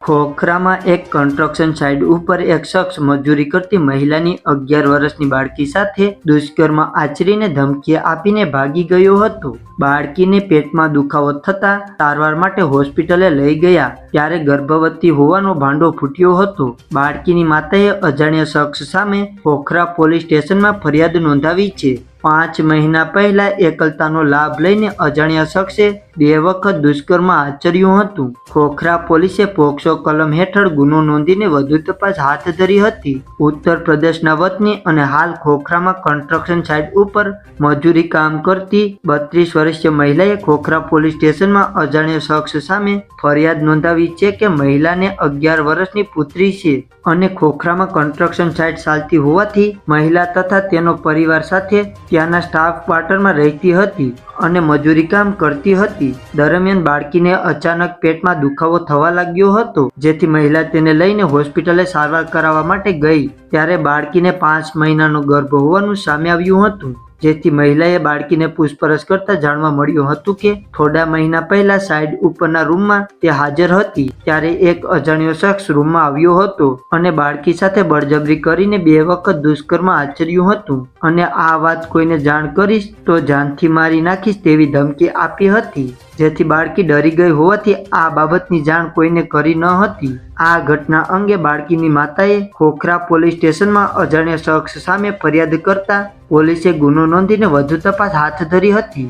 ખોખરામાં એક construction site ઉપર એક શખ્સ મજૂરી કરતી મહિલાની 11 વર્ષની બાળકી સાથે દુષ્કર્મ આચરીને ધમકી આપીને ભાગી ગયો હતો. બાળકીને પેટમાં દુખાવો થતા સારવાર માટે હોસ્પિટલે લઈ ગયા ત્યારે ગર્ભવતી હોવાનો ભાંડો ફૂટ્યો હતો. બાળકીની માતાએ અજાણ્યા શખ્સ સામે ખોખરા પોલીસ સ્ટેશનમાં ફરિયાદ નોંધાવી છે. 5 મહિના પહેલા એકલતાનો લાભ લઈને અજાણ્યા શખ્સે 2 વખત દુષ્કર્મ આચર્યું હતું. ખોખરા પોલીસે પોક્સો કલમ હેઠળ ગુનો નોંધીને વધુ તપાસ હાથ ધરી હતી. ઉત્તર પ્રદેશના વતની અને હાલ ખોખરામાં કન્સ્ટ્રક્શન સાઇટ ઉપર મજૂરી કામ કરતી 32 વર્ષીય મહિલાએ ખોખરા પોલીસ સ્ટેશનમાં અજાણ્યા શખ્સ સામે ફરિયાદ નોંધાવી છે કે મહિલાને 11 વર્ષની પુત્રી છે અને ખોખરામાં કન્સ્ટ્રક્શન સાઇટ ચાલતી હોવાથી મહિલા તથા તેનો પરિવાર સાથે ત્યાંના સ્ટાફ ક્વાર્ટરમાં રહેતી હતી અને મજૂરી કામ કરતી હતી. દરમિયાન બાળકીને અચાનક પેટમાં દુખાવો થવા લાગ્યો હતો, જેથી મહિલા તેને લઈને હોસ્પિટલે સારવાર કરાવવા માટે ગઈ ત્યારે બાળકીને 5 મહિનાનો ગર્ભ હોવાનું સામે આવ્યું હતું. જેથી મહિલાએ બાળકીને પૂછપરછ કરતા જાણવા મળ્યું હતું કે થોડા મહિના પહેલા સાઇડ ઉપરના રૂમમાં તે હાજર હતી ત્યારે એક અજાણ્યો શખ્સ રૂમમાં આવ્યો હતો અને બાળકી સાથે બળજબરી કરીને 2 વખત દુષ્કર્મ આચર્યું હતું અને આ વાત કોઈને જાણ કરીશ તો જાનથી મારી નાખીશ તેવી ધમકી આપી હતી. જેથી બાળકી ડરી ગઈ હોવાથી આ બાબતની જાણ કોઈને કરી ન હતી. આ ઘટના અંગે બાળકીની માતાએ ખોખરા પોલીસ સ્ટેશનમાં અજાણ્યા શખ્સ સામે ફરિયાદ કરતા પોલીસે ગુનો નોંધીને વધુ તપાસ હાથ ધરી હતી.